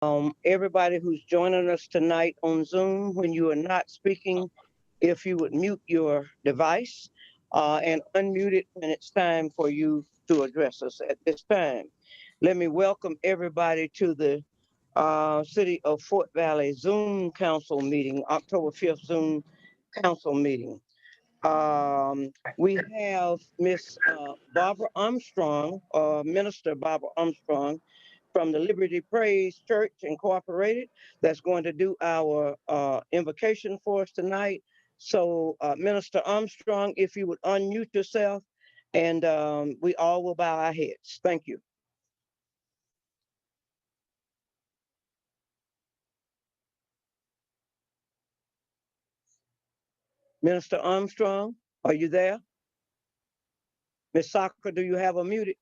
Everybody who's joining us tonight on Zoom, when you are not speaking, if you would mute your device and unmute it when it's time for you to address us at this time. Let me welcome everybody to the City of Fort Valley Zoom Council meeting, October 5th Zoom Council meeting. We have Miss Barbara Armstrong, Minister Barbara Armstrong, from the Liberty Praise Church Incorporated, that's going to do our invocation for us tonight. So, Minister Armstrong, if you would unmute yourself, and we all will bow our heads. Thank you. Minister Armstrong, are you there? Miss Saka, do you have a muted?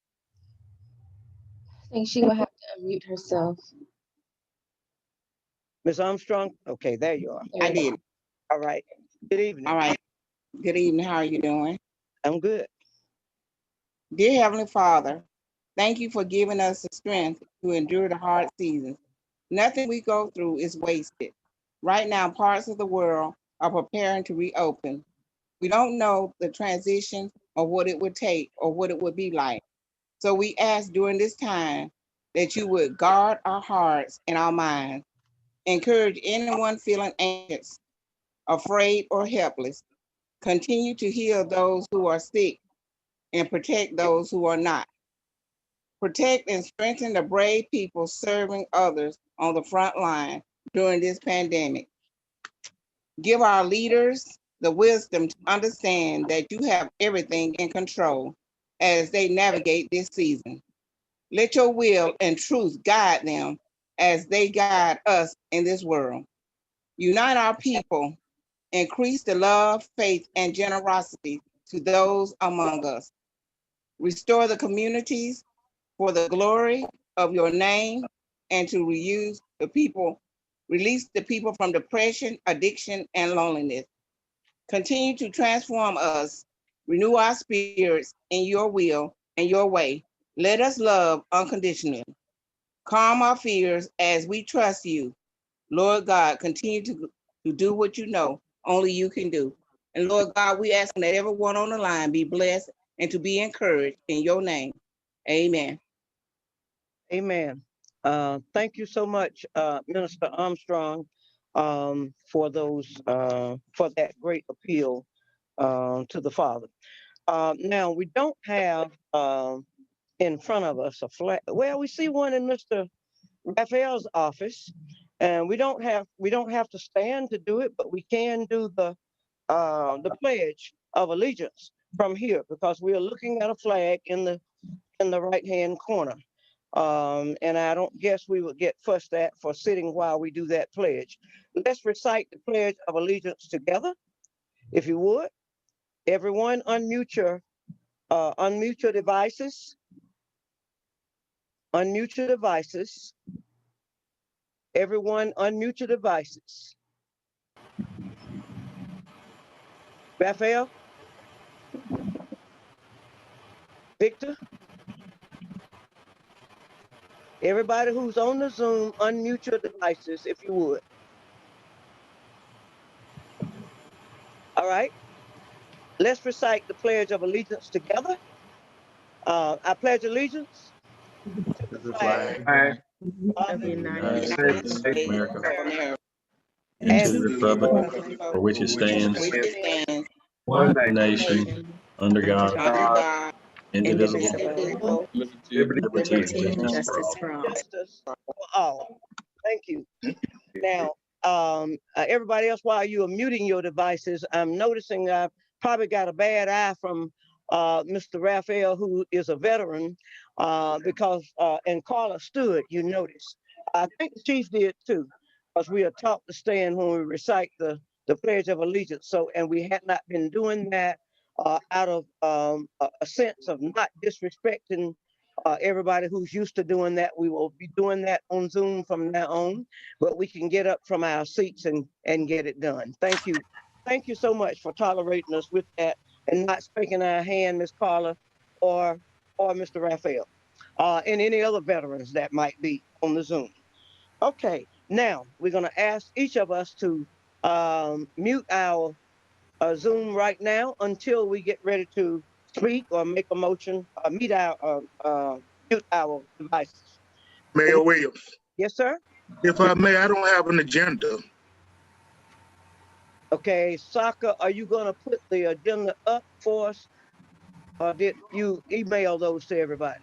I think she will have to unmute herself. Miss Armstrong? Okay, there you are. I did. All right. Good evening. All right. Good evening. How are you doing? I'm good. Dear Heavenly Father, thank you for giving us the strength to endure the hard seasons. Nothing we go through is wasted. Right now, parts of the world are preparing to reopen. We don't know the transition or what it would take or what it would be like. So we ask during this time that you would guard our hearts and our minds, encourage anyone feeling anxious, afraid, or helpless. Continue to heal those who are sick and protect those who are not. Protect and strengthen the brave people serving others on the front line during this pandemic. Give our leaders the wisdom to understand that you have everything in control as they navigate this season. Let your will and truth guide them as they guide us in this world. Unite our people, increase the love, faith, and generosity to those among us. Restore the communities for the glory of your name and to release the people from depression, addiction, and loneliness. Continue to transform us, renew our spirits in your will and your way. Let us love unconditionally. Calm our fears as we trust you. Lord God, continue to do what you know only you can do. And Lord God, we ask that everyone on the line be blessed and to be encouraged in your name. Amen. Amen. Thank you so much, Minister Armstrong, for that great appeal to the Father. Now we don't have in front of us a flag. Well, we see one in Mr. Raphael's office, and we don't have to stand to do it, but we can do the pledge of allegiance from here because we are looking at a flag in the right hand corner. And I don't guess we would get fussed at for sitting while we do that pledge. Let's recite the Pledge of Allegiance together, if you would. Everyone, unmute your devices. Unmute your devices. Everyone, unmute your devices. Raphael, Victor, everybody who's on the Zoom, unmute your devices, if you would. All right. Let's recite the Pledge of Allegiance together. I pledge allegiance to the flag of the United United States States of America, and and to the republic for which it stands, one nation, under God, indivisible, liberty and justice for all. justice for all. Thank you. Now, everybody else, while you are muting your devices, I'm noticing I've probably got a bad eye from Mr. Raphael, who is a veteran, and Carla stood, you notice. I think the chief did too, because we are taught to stand when we recite the Pledge of Allegiance. So, and we had not been doing that out of a sense of not disrespecting everybody who's used to doing that. We will be doing that on Zoom from now on, but we can get up from our seats and get it done. Thank you. Thank you so much for tolerating us with that and not spanking our hand, Ms. Carla or Mr. Raphael, and any other veterans that might be on the Zoom. Okay, now we're gonna ask each of us to mute our Zoom right now until we get ready to speak or make a motion, mute our devices. Mayor Williams, Yes, sir? if I may, I don't have an agenda. Okay, Saka, are you gonna put the agenda up for us? Or did you email those to everybody?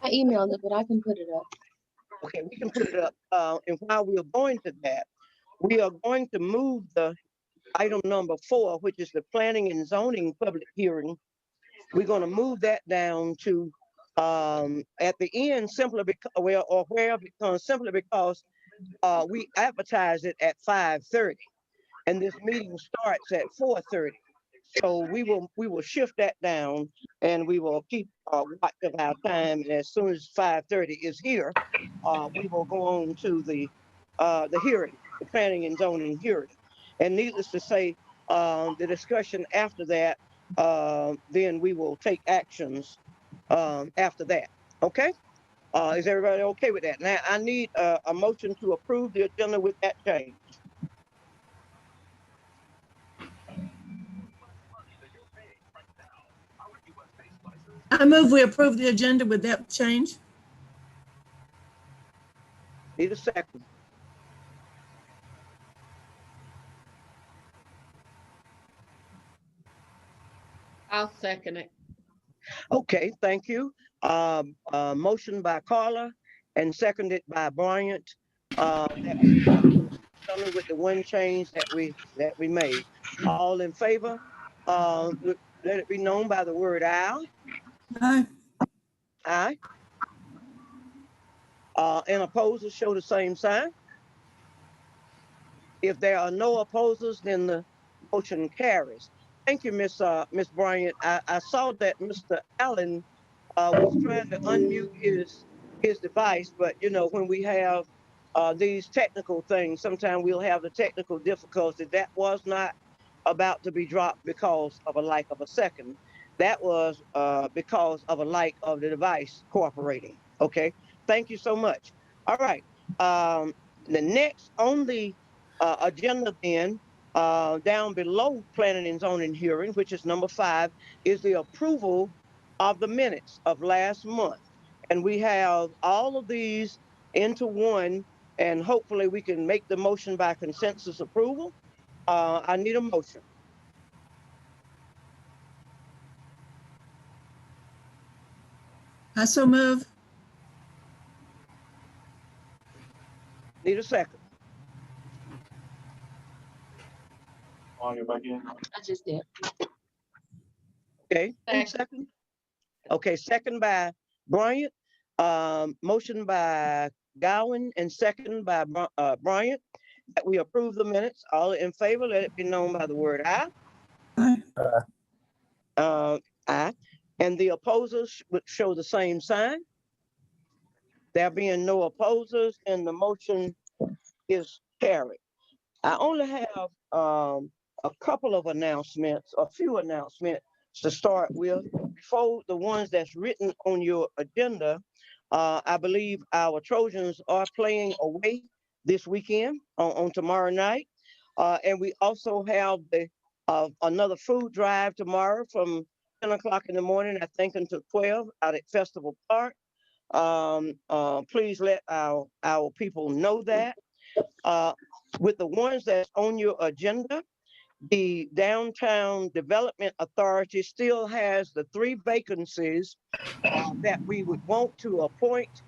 I emailed it, but I can put it up. Okay, we can put it up. And while we are going to that, we are going to move the item number 4, which is the planning and zoning public hearing. We're gonna move that down to at the end simply because, well, or where, because simply because we advertise it at 5:30 and this meeting starts at 4:30. So we will shift that down and we will keep watch of our time. And as soon as 5:30 is here, we will go on to the hearing, the planning and zoning hearing. And needless to say, the discussion after that, then we will take actions after that. Okay? Is everybody okay with that? Now I need a motion to approve the agenda with that change. I move we approve the agenda with that change. Need a second. I'll second it. Okay, thank you. Motion by Carla and seconded by Bryant. That we done with the one change that we made. All in favor? Let it be known by the word aye. Aye. Aye. And opposers show the same sign. If there are no opposers, then the motion carries. Thank you, Miss Bryant. I saw that Mr. Allen was trying to unmute his device, but you know, when we have these technical things, sometimes we'll have the technical difficulty. That was not about to be dropped because of a like of a second. That was because of a like of the device cooperating. Okay, thank you so much. All right, the next on the agenda then, down below planning and zoning hearing, which is number 5, is the approval of the minutes of last month. And we have all of these into one, and hopefully we can make the motion by consensus approval. I need a motion. I so move. Need a second. I just did. Okay, second. Okay, second by Bryant. Motion by Gowan and second by Bryant that we approve the minutes. All in favor, let it be known by the word aye. Aye. Aye. And the opposers would show the same sign. There being no opposers, and the motion is carried. I only have a couple of announcements, a few announcements to start with. Before the ones that's written on your agenda, I believe our Trojans are playing away this weekend on tomorrow night. And we also have the another food drive tomorrow from 10 o'clock in the morning, I think, until 12 out at Festival Park. Please let our people know that. With the ones that's on your agenda, the Downtown Development Authority still has the 3 vacancies that we would want to appoint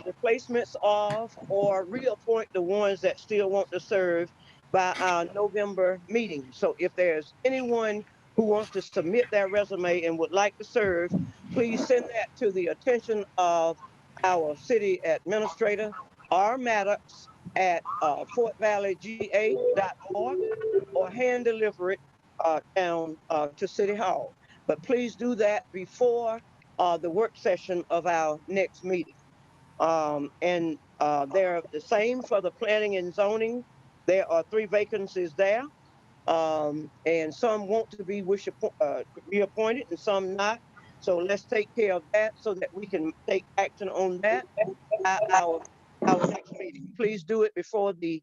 replacements of or reappoint the ones that still want to serve by our November meeting. So if there's anyone who wants to submit their resume and would like to serve, please send that to the attention of our city administrator, R. Maddox, at fortvalleyga.org, or hand deliver it down to City Hall. But please do that before the work session of our next meeting. And they're the same for the planning and zoning. There are 3 vacancies there. And some want to be reappointed and some not. So let's take care of that so that we can take action on that. Our our next meeting. Please do it before the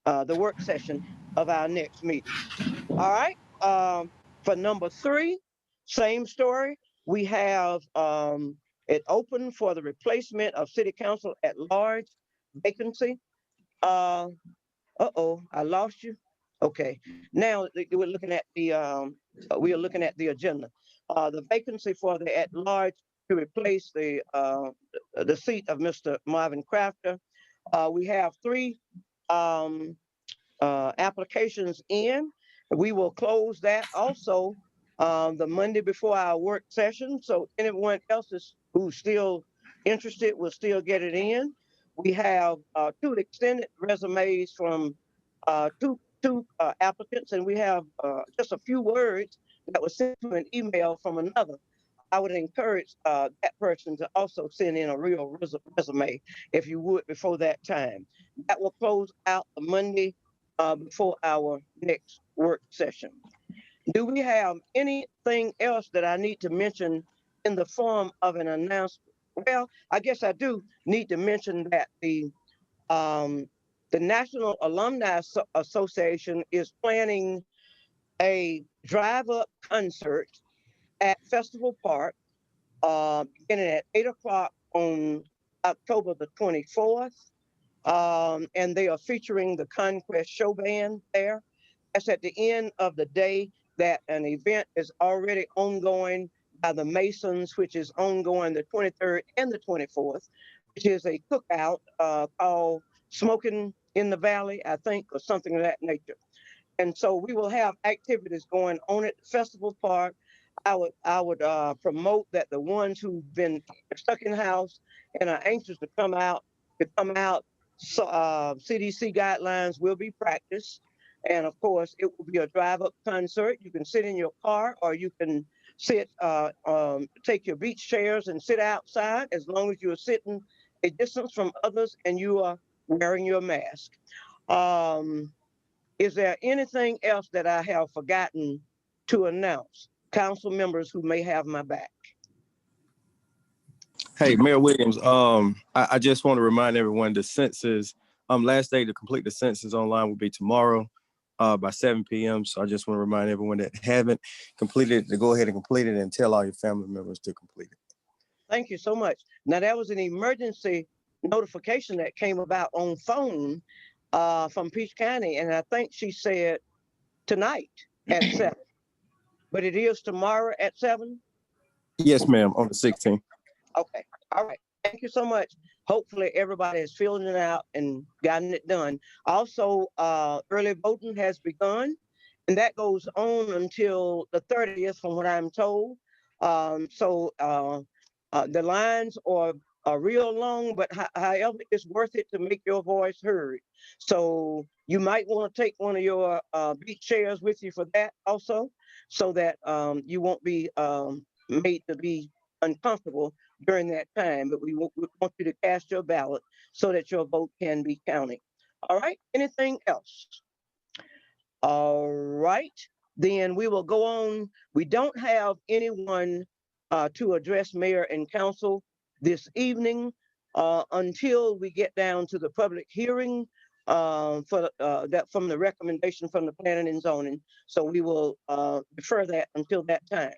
work session of our next meeting. All right. For number 3, same story. We have it open for the replacement of city council at large vacancy. I lost you. Okay. Now we're looking at the agenda. The vacancy for the at large to replace the seat of Mr. Marvin Crafter. We have 3 applications in. We will close that also the Monday before our work session. So anyone else who's still interested will still get it in. We have 2 extended resumes from two applicants, and we have just a few words that was sent to an email from another. I would encourage that person to also send in a real resume, if you would, before that time. That will close out the Monday before our next work session. Do we have anything else that I need to mention in the form of an announcement? Well, I guess I do need to mention that the National Alumni Association is planning a drive-up concert at Festival Park, beginning at 8 o'clock on October the 24th. And they are featuring the Conquest Show Band there. That's at the end of the day that an event is already ongoing by the Masons, which is ongoing the 23rd and the 24th, which is a cookout called Smoking in the Valley, I think, or something of that nature. And so we will have activities going on at Festival Park. I would promote that the ones who've been stuck in the house and are anxious to come out. So CDC guidelines will be practiced. And of course, it will be a drive-up concert. You can sit in your car, or you can take your beach chairs and sit outside, as long as you're sitting a distance from others and you are wearing your mask. Is there anything else that I have forgotten to announce? Council members who may have my back. Hey, Mayor Williams, I just want to remind everyone the census, last day to complete the census online will be tomorrow by 7 p.m. So I just want to remind everyone that haven't completed it to go ahead and complete it and tell all your family members to complete it. Thank you so much. Now, that was an emergency notification that came about on phone from Peach County, and I think she said tonight at 7. But it is tomorrow at 7? Yes, ma'am, on the 16th. Okay. All right. Thank you so much. Hopefully everybody has filled it out and gotten it done. Also, early voting has begun, and that goes on until the 30th, from what I'm told. So the lines are real long, but however, it's worth it to make your voice heard. So you might want to take one of your beach chairs with you for that also, so that you won't be made to be uncomfortable during that time. But we want you to cast your ballot so that your vote can be counted. All right. Anything else? All right. Then we will go on. We don't have anyone to address mayor and council this evening until we get down to the public hearing for that from the recommendation from the planning and zoning. So we will defer that until that time.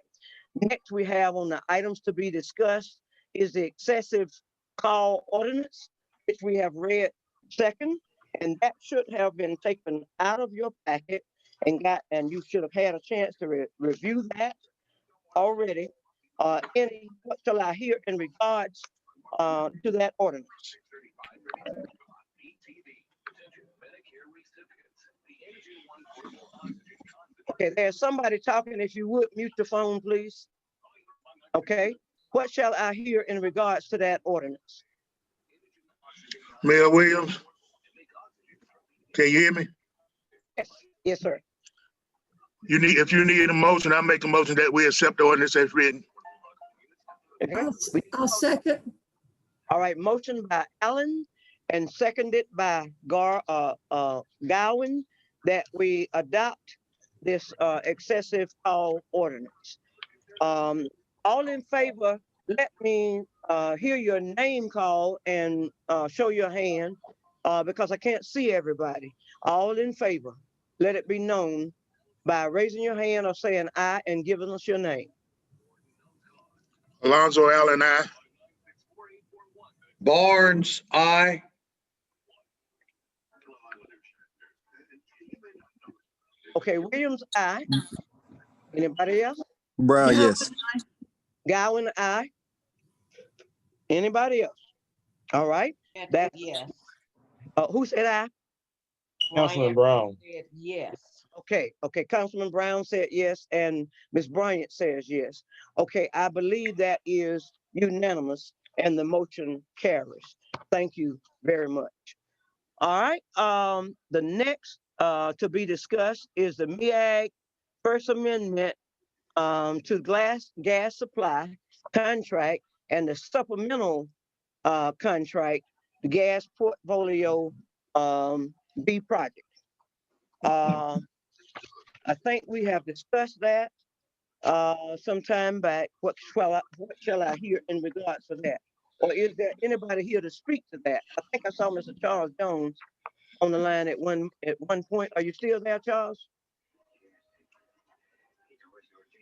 Next, we have on the items to be discussed is the excessive call ordinance, which we have read second, and that should have been taken out of your packet and you should have had a chance to review that already. What shall I hear in regards to that ordinance? Okay, there's somebody talking. If you would mute the phone, please. Okay, what shall I hear in regards to that ordinance? Mayor Williams, can you hear me? Yes, sir. If you need a motion, I make a motion that we accept the ordinance as written. Okay. I'll second. All right, motion by Allen and seconded by Gowen that we adopt this excessive call ordinance. All in favor, let me hear your name called and show your hand because I can't see everybody. All in favor, let it be known by raising your hand or saying aye and giving us your name. Alonzo Allen, I. Barnes, aye. Okay, Williams, aye. Anybody else? Brown, Yeah. yes. Gowan, aye. Anybody else? All right. That Yes. who said aye? Councilman Brown. Said yes. Okay, Councilman Brown said yes, and Ms. Bryant says yes. Okay, I believe that is unanimous, and the motion carries. Thank you very much. All right, the next to be discussed is the MEAG First Amendment to gas supply contract and the supplemental contract, the gas portfolio B project. I think we have discussed that some time back. What shall I hear in regards to that? Or is there anybody here to speak to that? I think I saw Mr. Charles Jones on the line at one point. Are you still there, Charles?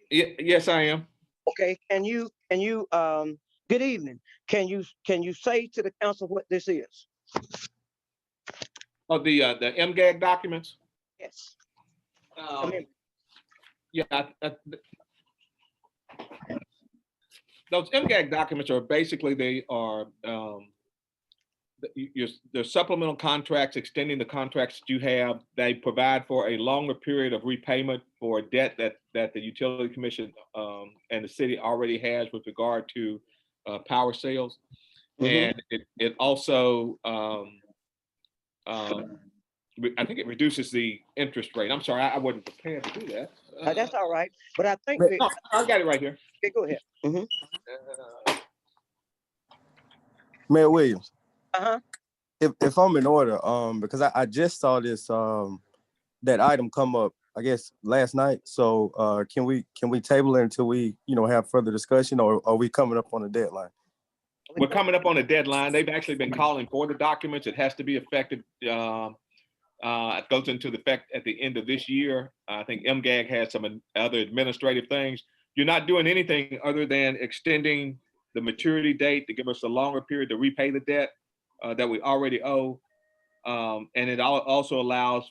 Yes, I am. Okay, can you good evening. Can you say to the council what this is? Oh, the MGAG documents? Yes. Yeah, those MGAG documents are basically, they are your supplemental contracts, extending the contracts that you have. They provide for a longer period of repayment for debt that the Utility Commission and the city already has with regard to power sales. Mhm. And it also, I think it reduces the interest rate. I'm sorry, I wasn't prepared to do that. That's all right, but I think But- No, I got it right here. okay, go ahead. Mayor Williams, Uh-huh. if I'm in order, because I just saw this that item come up, I guess last night. So can we table it until we have further discussion, or are we coming up on a deadline? We're coming up on a deadline. They've actually been calling for the documents. It has to be effective. It goes into effect at the end of this year. I think MGAG has some other administrative things. You're not doing anything other than extending the maturity date to give us a longer period to repay the debt that we already owe. And it also allows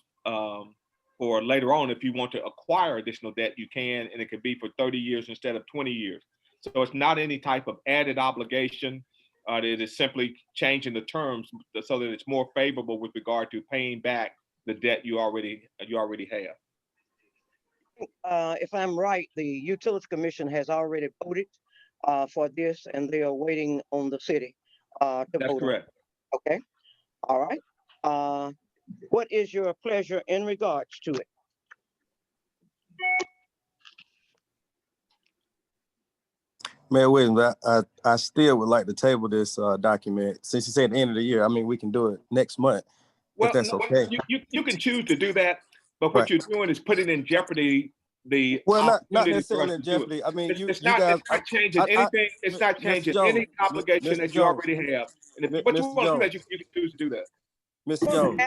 for later on, if you want to acquire additional debt, you can, and it could be for 30 years instead of 20 years. So it's not any type of added obligation. It is simply changing the terms so that it's more favorable with regard to paying back the debt you already have. If I'm right, the Utilities Commission has already voted for this, and they are waiting on the city to That's vote. correct. Okay, all right. What is your pleasure in regards to it? Mayor Williams, I still would like to table this document. Since you said the end of the year, I mean, we can do it next month, Well, if that's no, okay. you can choose to do that, but what Right. you're doing is putting in jeopardy the Well, not opportunity for necessarily us in to do it. jeopardy. I mean, It's you not guys, changing anything. It's not Mr. changing Jones, any obligation Mr. that you Jones, already have. And if Mi- what you Mr. want to do that, Jones. you can choose to do that. Mr. Jones,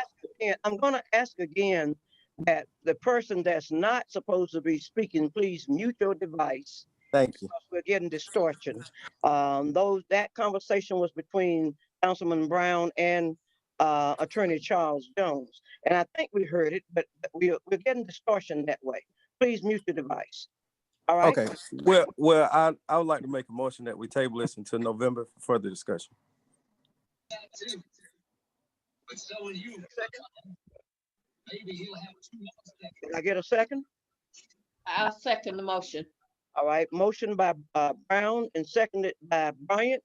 I'm going to ask again that the person that's not supposed to be speaking, please mute your device. thank you. Because we're getting distortion. That conversation was between Councilman Brown and Attorney Charles Jones, and I think we heard it, but we're getting distortion that way. Please mute your device. All right. Okay. Well, I would like to make a motion that we table this until November for further discussion. Can I get a second? I'll second the motion. All right. Motion by Brown and seconded by Bryant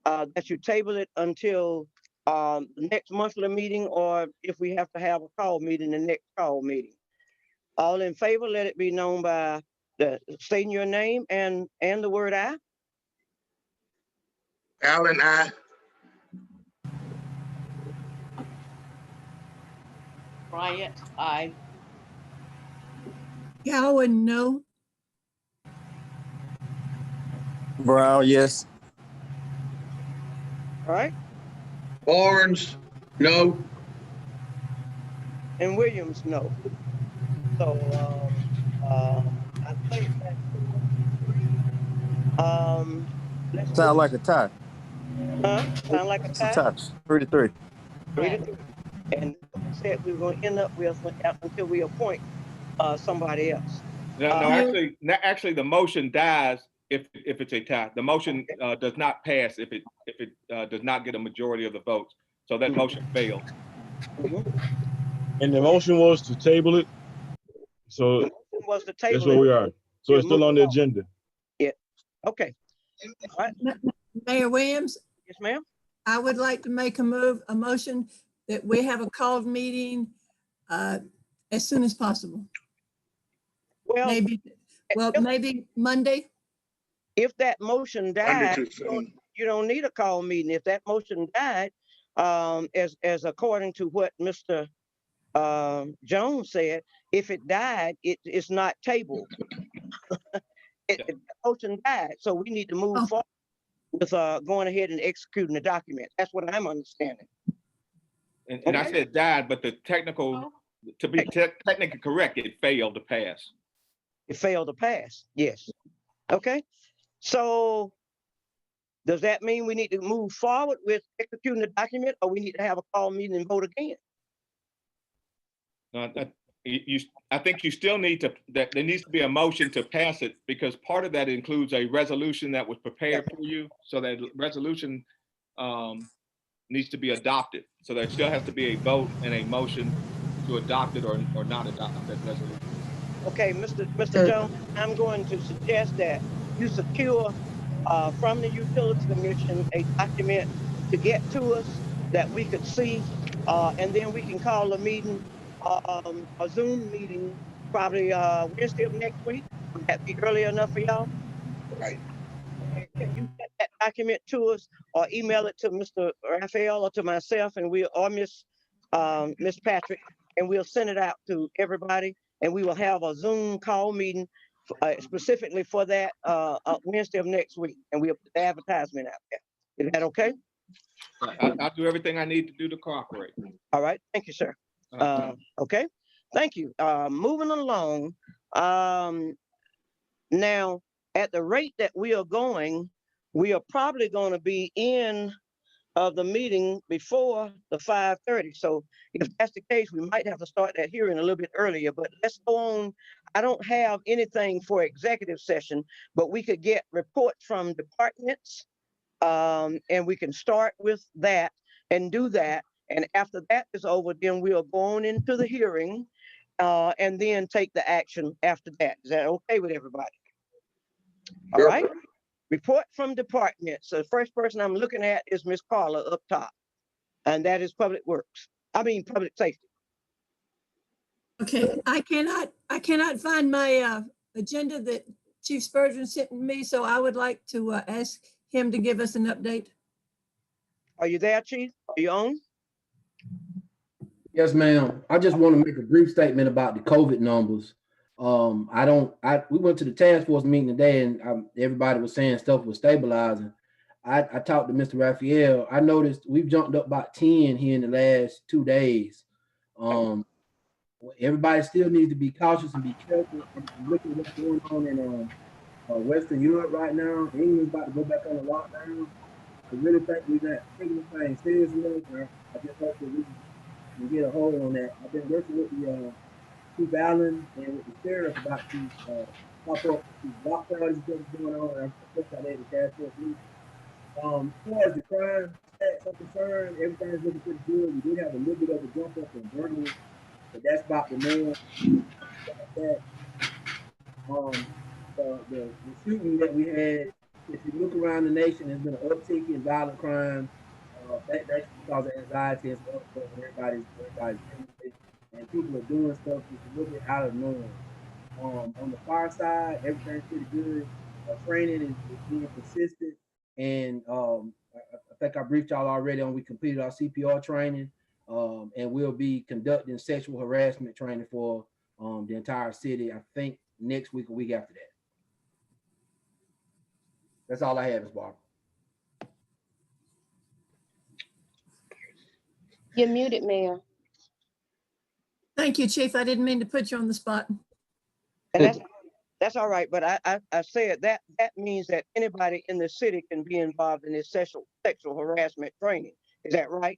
that you table it until the next monthly meeting, or if we have to have a call meeting, the next call meeting. All in favor, let it be known by stating your name and the word aye. Allen, I. Bryant, aye. Gowan, no. Brown, yes. All right, Barnes, no. and Williams, no. So, I think that's 3-3. Let's move, Sound like a tie. sound like a It's a tie? tie. 3-3. 3-3. And we said we were gonna end up with until we appoint, somebody else. No, actually, the motion dies if it's a tie. The motion does not pass if it does not get a majority of the votes. So that motion failed. And the motion was to table it. So The motion was the that's table. where we are. So it's still on the agenda. Okay. All right. Mayor Williams, Yes, ma'am. I would like to make a motion that we have a called meeting as soon as possible. Well, Maybe Monday. if that motion died, you don't need a call meeting. If that motion died, as according to what Mr. Jones said, if it died, it's not tabled. The motion died, so we need to move forward with going ahead and executing the document. That's what I'm understanding. And I said died, but the technical, to be technically correct, it failed to pass. It failed to pass. Yes. Okay. So does that mean we need to move forward with executing the document, or we need to have a call meeting and vote again? I think you still need to, that there needs to be a motion to pass it, because part of that includes a resolution that was prepared for you. So that resolution needs to be adopted. So there still has to be a vote and a motion to adopt it or not adopt that resolution. Okay, Mr. Jones, I'm going to suggest that you secure from the Utility Commission a document to get to us that we could see, and then we can call a meeting, a Zoom meeting, probably Wednesday of next week. Would that be early enough for y'all? Right. Can you get that document to us, or email it to Mr. Raphael or to myself, and or Miss Patrick, and we'll send it out to everybody, and we will have a Zoom call meeting specifically for that Wednesday of next week, and we'll put the advertisement out there. Is that okay? I'll do everything I need to do to cooperate. All right, thank you, sir. Okay, thank you. Moving along, now at the rate that we are going, we are probably going to be in the meeting before the 5:30. So if that's the case, we might have to start that hearing a little bit earlier, but let's go on. I don't have anything for executive session, but we could get reports from departments, and we can start with that and do that. And after that is over, then we'll go on into the hearing, and then take the action after that. Is that okay with everybody? All right. Report from departments. So the first person I'm looking at is Miss Carla up top, and that is Public Safety. Okay, I cannot find my agenda that Chief Spurgeon sent me, so I would like to ask him to give us an update. Are you there, Chief? Are you on? Yes, ma'am. I just want to make a brief statement about the COVID numbers. We went to the task force meeting today, and everybody was saying stuff was stabilizing. I talked to Mr. Raphael. I noticed we've jumped up about 10 here in the last 2 days. Everybody still needs to be cautious and be careful. I'm looking at what's going on in Western Europe right now. England's about to go back on a lockdown. I really think we're not taking the thing seriously. I just hope that we can get a hold on that. I've been working with the Chief Allen and with the sheriff about these pop-up lockdowns that's going on. I'm supposed to have the task force meeting. As far as the crime stats are concerned, everything's looking pretty good. We did have a little bit of a jump up in burglary, but that's about the norm. The shooting that we had, if you look around the nation, there's been an uptick in violent crime. That's because of anxiety and stuff. Everybody's and people are doing stuff that's a little bit out of norm. On the far side, everything's pretty good. Training is being consistent, and I think I briefed y'all already on we completed our CPR training, and we'll be conducting sexual harassment training for the entire city. I think next week or week after that. That's all I have, Ms. Barbara. You're muted, Mayor. Thank you, Chief. I didn't mean to put you on the spot. And that's all right, but I said that means that anybody in the city can be involved in this sexual harassment training. Is that right?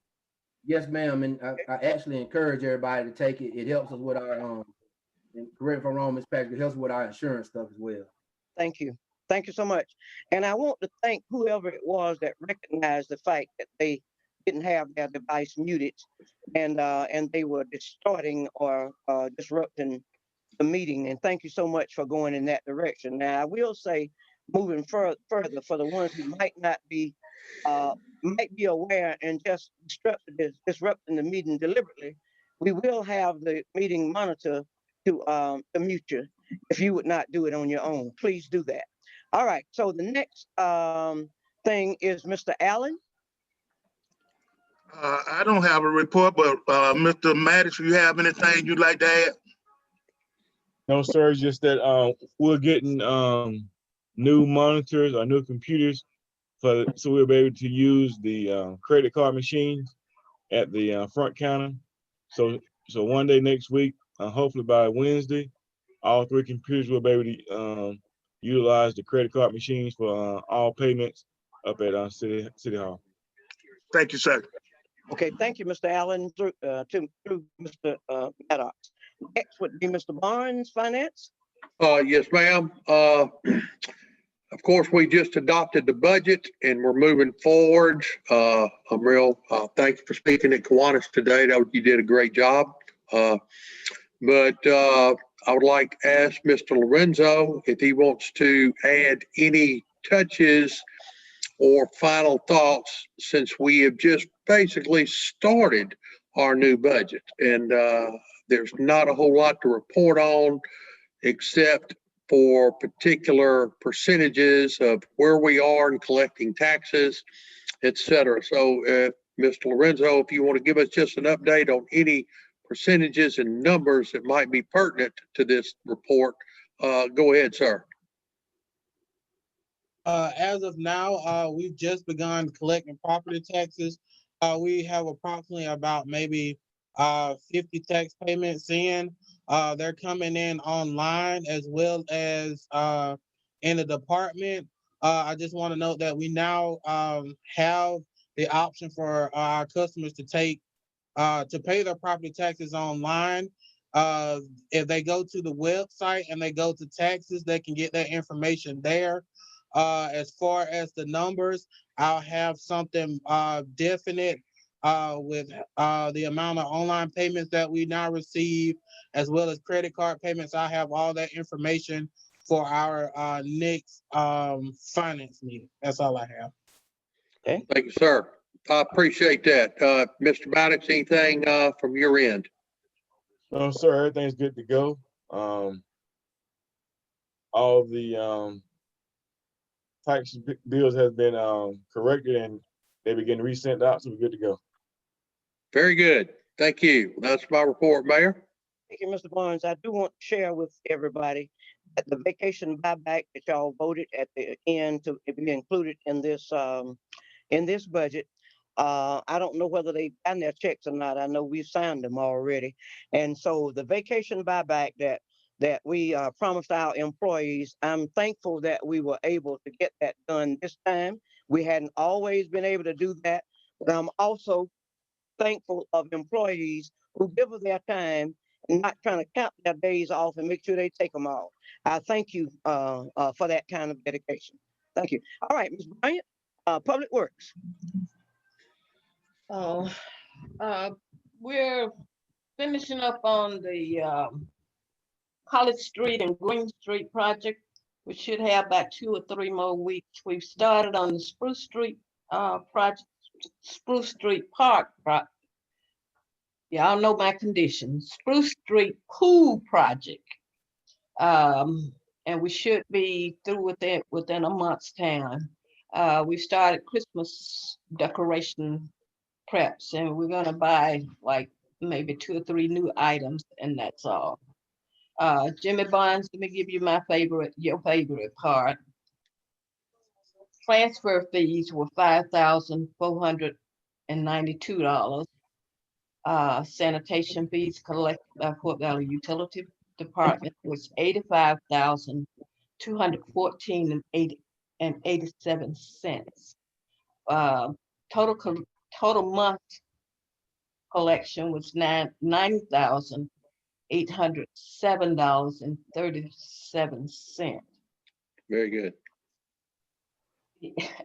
Yes, ma'am, and I actually encourage everybody to take it. It helps us with our, and correct if I'm wrong, Ms. Patrick, it helps with our insurance stuff as well. Thank you. Thank you so much. And I want to thank whoever it was that recognized the fact that they didn't have their device muted and they were distorting or disrupting the meeting. And thank you so much for going in that direction. Now, I will say, moving further for the ones who might be aware and just disrupting the meeting deliberately, we will have the meeting monitor to mute you if you would not do it on your own. Please do that. All right. So the next thing is Mr. Allen. I don't have a report, but Mr. Maddox, you have anything you'd like to add? No, sir, it's just that we're getting new monitors or new computers so we'll be able to use the credit card machines at the front counter. So one day next week, hopefully by Wednesday, all 3 computers will be able to utilize the credit card machines for all payments up at City Hall. Thank you, sir. Okay, thank you, Mr. Allen, through Mr. Maddox. Next would be Mr. Barnes, Finance. Yes, ma'am. Of course, we just adopted the budget and we're moving forward. I'm real thank you for speaking at Kiwanis today. You did a great job. But I would like to ask Mr. Lorenzo if he wants to add any touches or final thoughts since we have just basically started our new budget. And there's not a whole lot to report on except for particular percentages of where we are in collecting taxes, et cetera. So Mr. Lorenzo, if you want to give us just an update on any percentages and numbers that might be pertinent to this report, go ahead, sir. As of now, we've just begun collecting property taxes. We have approximately about maybe 50 tax payments in. They're coming in online as well as in the department. I just want to note that we now have the option for our customers to pay their property taxes online. If they go to the website and they go to taxes, they can get that information there. As far as the numbers, I'll have something definite with the amount of online payments that we now receive, as well as credit card payments. I have all that information for our next finance meeting. That's all I have. Okay. Thank you, sir. I appreciate that. Mr. Maddox, anything from your end? No, sir, everything's good to go. All the tax bills have been corrected and they begin resent out, so we're good to go. Very good. Thank you. That's my report, Mayor. Thank you, Mr. Barnes. I do want to share with everybody that the vacation buyback that y'all voted at the end to be included in this budget. I don't know whether they've gotten their checks or not. I know we've signed them already. And so the vacation buyback that we promised our employees, I'm thankful that we were able to get that done this time. We hadn't always been able to do that, but I'm also thankful of employees who give us their time and not trying to count their days off and make sure they take them off. I thank you for that kind of dedication. Thank you. All right, Ms. Bryant, Public Works. We're finishing up on the College Street and Green Street project. We should have about 2 or 3 more weeks. We've started on the Spruce Street project, Spruce Street Park project. Y'all know my condition. Spruce Street Pool project. And we should be through with it within a month's time. We started Christmas decoration preps, and we're gonna buy like maybe 2 or 3 new items, and that's all. Jimmy Barnes, let me give you your favorite part. Transfer fees were $5,492. Sanitation fees collected by Fort Valley Utility Department was $85,214.87. Total month collection was $90,807.37. Very good.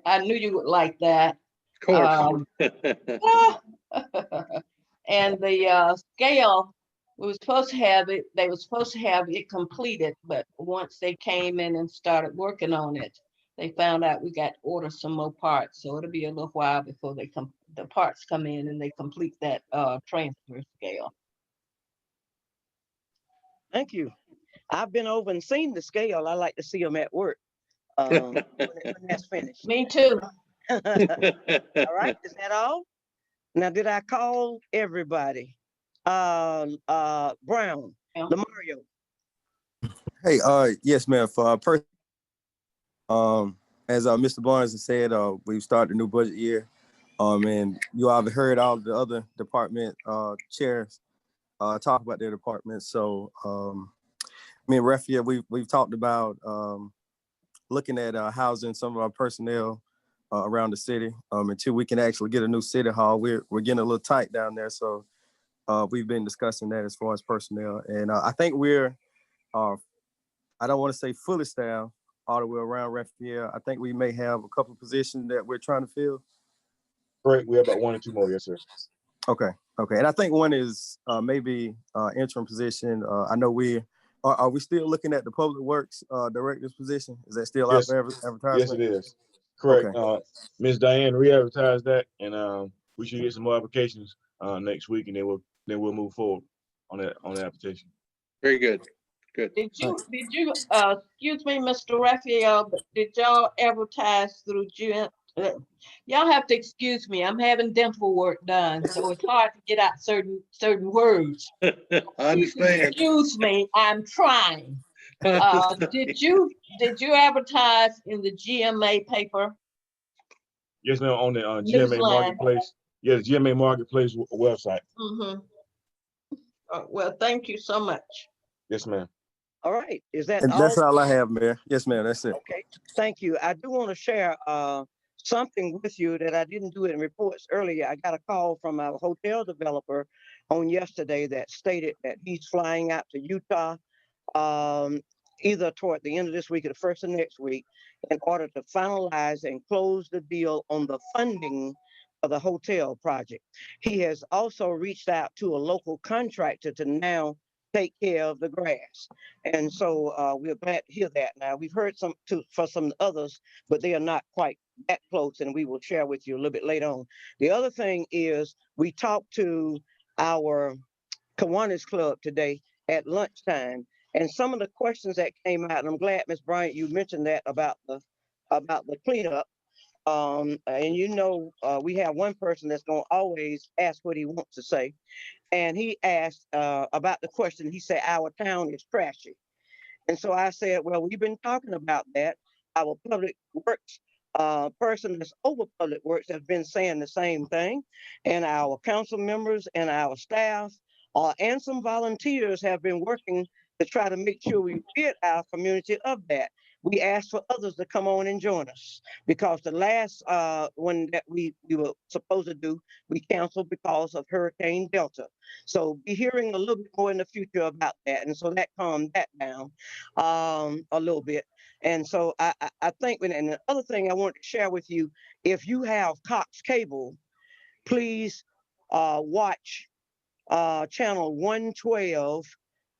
I knew you would like that. Of course. And the scale, we were supposed to have it, they were supposed to have it completed, but once they came in and started working on it, they found out we got to order some more parts. So it'll be a little while before the parts come in and they complete that transfer scale. Thank you. I've been over and seen the scale. I like to see them at work when that's finished. Me too. All right, is that all? Now, did I call everybody? Brown, Yeah. Mario. Hey, yes, ma'am. For as Mr. Barnes has said, we've started a new budget year. And you all have heard all the other department chairs talk about their departments. So me and Refia, we've talked about looking at housing some of our personnel around the city until we can actually get a new city hall. We're getting a little tight down there. So we've been discussing that as far as personnel. And I think we're, I don't want to say fully staffed all the way around Refia. I think we may have a couple of positions that we're trying to fill. Correct. We have about 1 or 2 more. Yes, sir. Okay. And I think one is maybe interim position. I know are we still looking at the public works director's position? Is that still out for advertisement? Yes, it is. Correct. Okay. Ms. Diane re-advertised that, and we should get some more applications next week, and then we'll move forward on that application. Very good. Good. Did you excuse me, Mr. Raphael, but did y'all advertise through June? Y'all have to excuse me. I'm having dental work done, so it's hard to get out certain words. I understand. Excuse me, I'm trying. Did you advertise in the GMA paper? Yes, ma'am. On the GMA Newsline. Marketplace. Yes, GMA Marketplace website. Mm-hmm. Well, thank you so much. Yes, ma'am. All right, is that And all? that's all I have, Mayor. Yes, ma'am. That's it. Okay, thank you. I do want to share something with you that I didn't do in reports earlier. I got a call from a hotel developer on yesterday that stated that he's flying out to Utah either toward the end of this week or the first of next week in order to finalize and close the deal on the funding of the hotel project. He has also reached out to a local contractor to now take care of the grass. And so we're glad to hear that. Now, we've heard for some others, but they are not quite that close, and we will share with you a little bit later on. The other thing is we talked to our Kiwanis Club today at lunchtime, and some of the questions that came out, and I'm glad, Ms. Bryant, you mentioned that about the cleanup. And we have one person that's going to always ask what he wants to say. And he asked about the question. He said, our town is trashy. And so I said, well, we've been talking about that. Our public works person that's over public works has been saying the same thing. And our council members and our staff and some volunteers have been working to try to make sure we rid our community of that. We asked for others to come on and join us because the last one that we were supposed to do, we canceled because of Hurricane Delta. So be hearing a little bit more in the future about that. And so that calmed that down a little bit. And so I think, and the other thing I wanted to share with you, if you have Cox Cable, please watch channel 112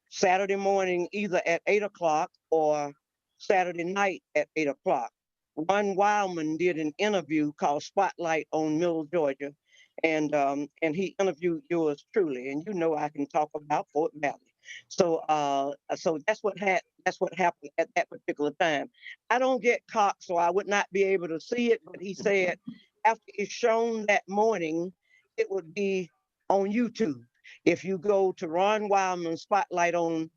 Saturday morning, either at 8 o'clock or Saturday night at 8 o'clock. Ron Wildman did an interview called Spotlight on Mill, Georgia, and he interviewed yours truly. And I can talk about Fort Valley. So that's what happened at that particular time. I don't get Cox, so I would not be able to see it. But he said after it's shown that morning, it would be on YouTube. If you go to Ron Wildman Spotlight on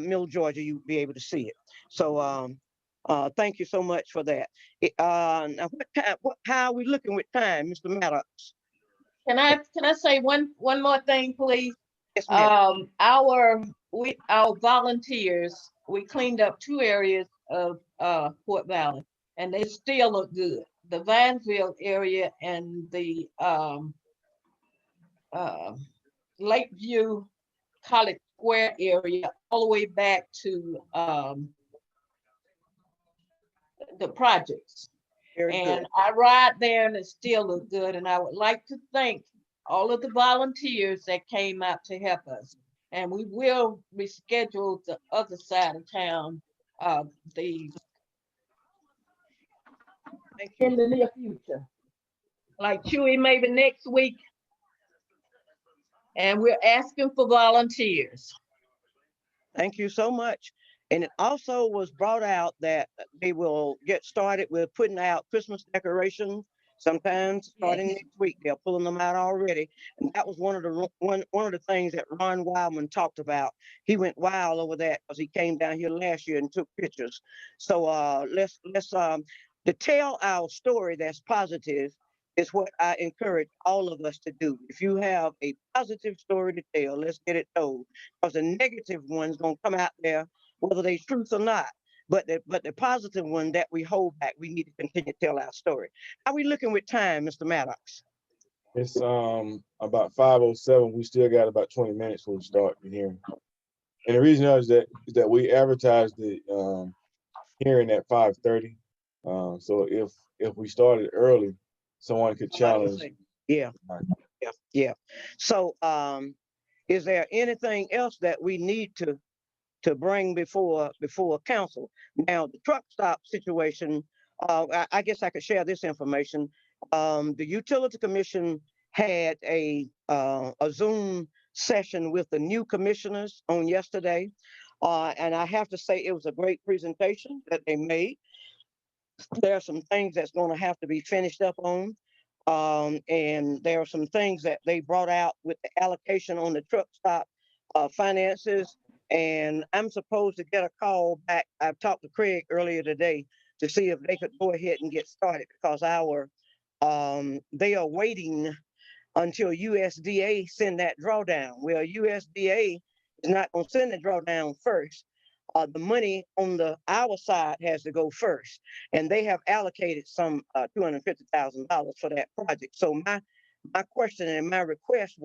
Mill, Georgia, you'll be able to see it. So thank you so much for that. Now, how are we looking with time, Mr. Maddox? Can I say one more thing, please? Yes, ma'am. Our volunteers, we cleaned up 2 areas of Fort Valley, and they still look good. The Vineville area and the Lakeview College Square area, all the way back to the projects. Very And good. I ride there and it still looks good. And I would like to thank all of the volunteers that came out to help us. And we will reschedule the other side of town, in the near future. Like Chewy, maybe next week. And we're asking for volunteers. Thank you so much. And it also was brought out that they will get started with putting out Christmas decorations. Sometimes starting next week, they're pulling them out already. And that was one of the things that Ron Wildman talked about. He went wild over that because he came down here last year and took pictures. So let's to tell our story that's positive is what I encourage all of us to do. If you have a positive story to tell, let's get it told. Because the negative one's gonna come out there, whether they truth or not. But the positive one that we hold back, we need to continue to tell our story. How we looking with time, Mr. Maddox? It's about 5:07. We still got about 20 minutes before we start the hearing. And the reason is that we advertised the hearing at 5:30. So if we started early, someone could challenge. Yeah. So is there anything else that we need to bring before council? Now, the truck stop situation, I guess I could share this information. The Utility Commission had a Zoom session with the new commissioners on yesterday. And I have to say it was a great presentation that they made. There are some things that's going to have to be finished up on. And there are some things that they brought out with the allocation on the truck stop finances. And I'm supposed to get a call back. I've talked to Craig earlier today to see if they could go ahead and get started because they are waiting until USDA send that drawdown. Well, USDA is not going to send the drawdown first. The money on our side has to go first, and they have allocated some $250,000 for that project. So my question and my request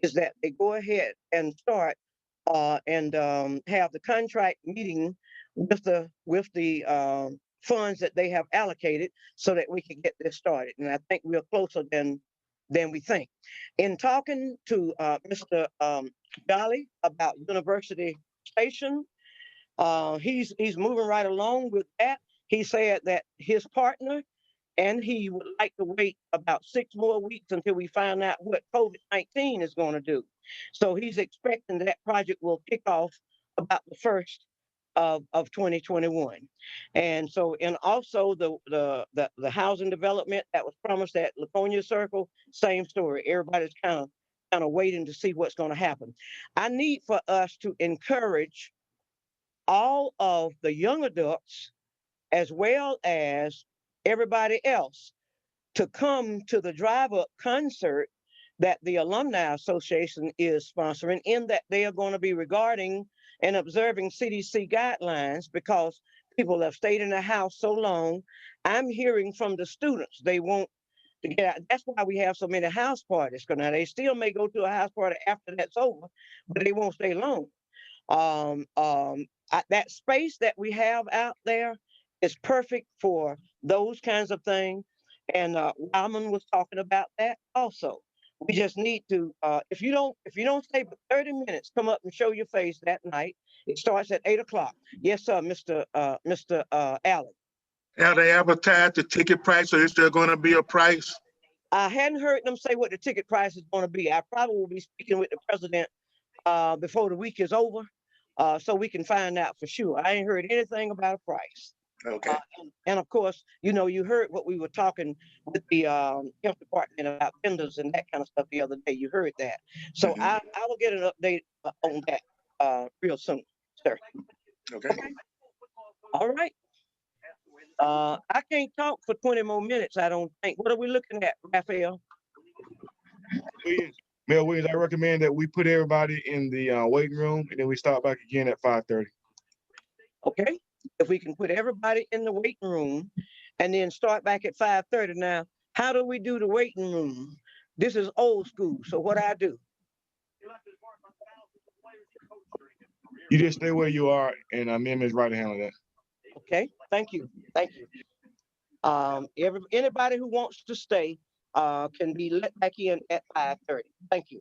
is that they go ahead and start and have the contract meeting with the funds that they have allocated so that we can get this started. And I think we're closer than we think. In talking to Mr. Jolly about University Station, he's moving right along with that. He said that his partner and he would like to wait about 6 more weeks until we find out what COVID-19 is going to do. So he's expecting that project will kick off about the 1st of 2021. And so, and also the housing development that was promised at Laconia Circle, same story. Everybody's kind of waiting to see what's going to happen. I need for us to encourage all of the young adults as well as everybody else to come to the Drive Up concert that the Alumni Association is sponsoring, in that they are going to be regarding and observing CDC guidelines because people have stayed in the house so long. I'm hearing from the students, they want to get out. That's why we have so many house parties, because now they still may go to a house party after that's over, but they won't stay long. That space that we have out there is perfect for those kinds of things. And Wyman was talking about that also. We just need to, if you don't stay for 30 minutes, come up and show your face that night. It starts at 8 o'clock. Yes, sir, Mr. Allen. Have they advertised the ticket price, or is there going to be a price? I hadn't heard them say what the ticket price is going to be. I probably will be speaking with the president before the week is over, so we can find out for sure. I ain't heard anything about a price. Okay. And of course, you heard what we were talking with the health department about vendors and that kind of stuff the other day. You heard that. So I will get an update on that real soon, sir. Okay. All right. I can't talk for 20 more minutes, I don't think. What are we looking at, Raphael? Mayor Williams, I recommend that we put everybody in the waiting room and then we start back again at 5:30. Okay, if we can put everybody in the waiting room and then start back at 5:30. Now, how do we do the waiting room? This is old school, so what I do? You just stay where you are and me and Ms. Ryder handle that. Okay, thank you, thank you. Anybody who wants to stay can be let back in at 5:30. Thank you.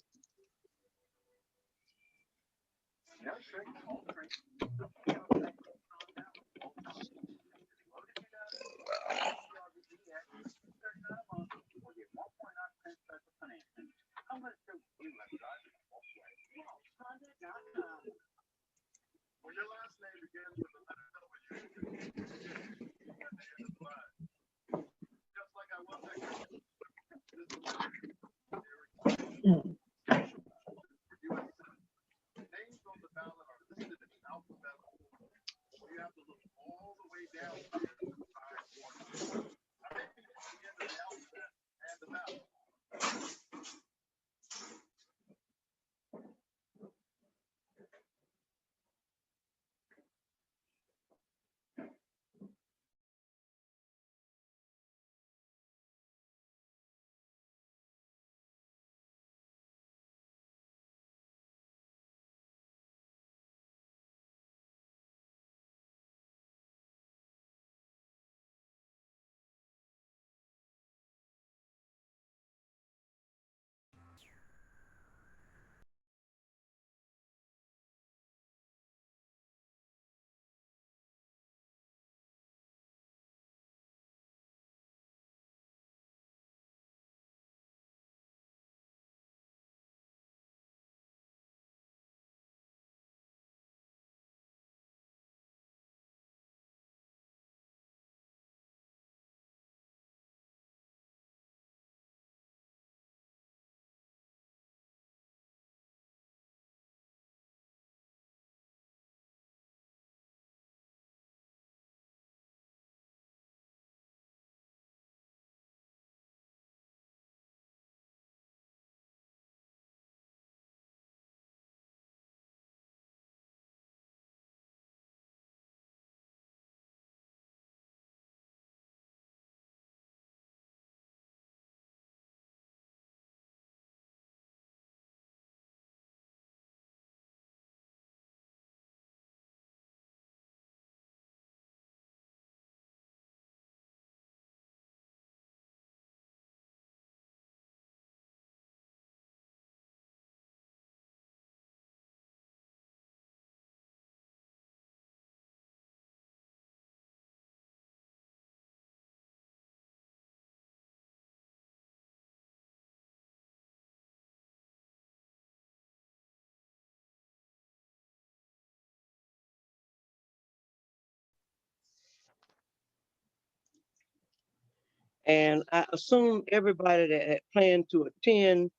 And I assume everybody that had planned to attend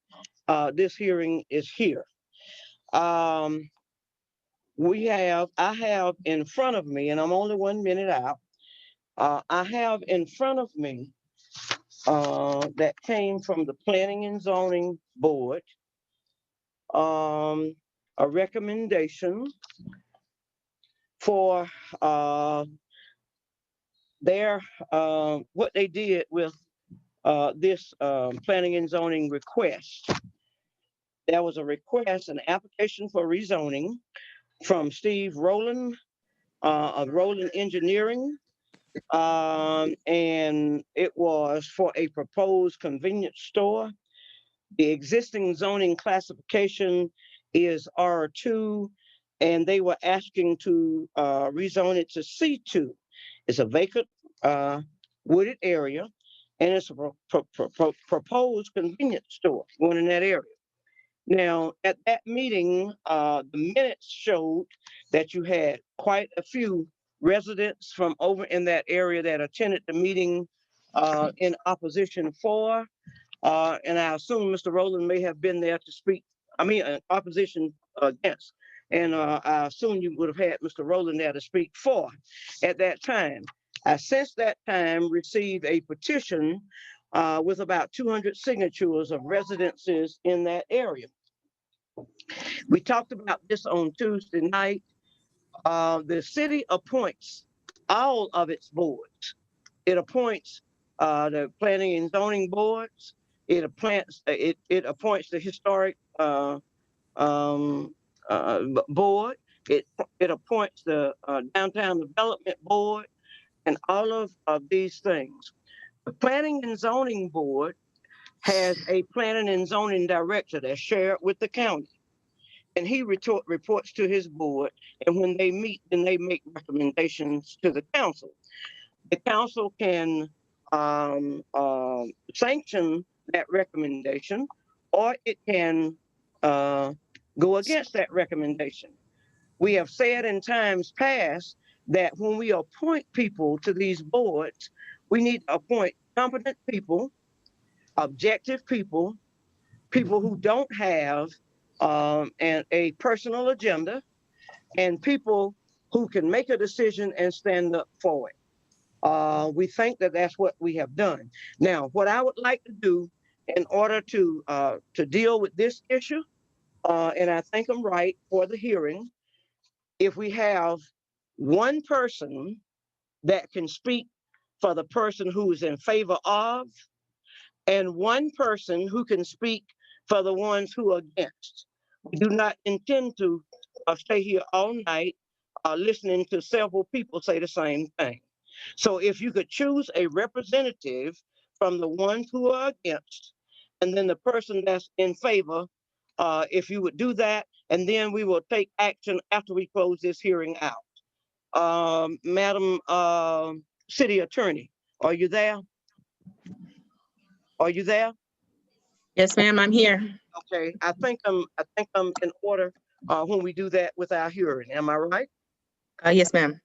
this hearing is here. I have in front of me, and I'm only 1 minute out. I have in front of me that came from the Planning and Zoning Board, a recommendation for what they did with this planning and zoning request. There was a request, an application for rezoning from Steve Rowland of Rowland Engineering. And it was for a proposed convenience store. The existing zoning classification is R2, and they were asking to rezone it to C2. It's a vacant wooded area, and it's a proposed convenience store going in that area. Now, at that meeting, the minutes showed that you had quite a few residents from over in that area that attended the meeting in opposition for, and I assume Mr. Rowland may have been there to speak, opposition against. And I assume you would have had Mr. Rowland there to speak for at that time. I since that time received a petition with about 200 signatures of residences in that area. We talked about this on Tuesday night. The city appoints all of its boards. It appoints the planning and zoning boards. It appoints the historic board. It appoints the downtown development board, and all of these things. The planning and zoning board has a planning and zoning director that's shared with the county, and he reports to his board. And when they meet, then they make recommendations to the council. The council can sanction that recommendation, or it can go against that recommendation. We have said in times past that when we appoint people to these boards, we need to appoint competent people, objective people, people who don't have a personal agenda, and people who can make a decision and stand up for it. We think that that's what we have done. Now, what I would like to do in order to deal with this issue, and I think I'm right for the hearing, if we have one person that can speak for the person who is in favor of, and one person who can speak for the ones who are against. We do not intend to stay here all night listening to several people say the same thing. So if you could choose a representative from the ones who are against, and then the person that's in favor, if you would do that, and then we will take action after we close this hearing out. Madam City Attorney, are you there? Are you there? Yes, ma'am, I'm here. Okay, I think I'm in order when we do that with our hearing. Am I right? Yes, ma'am.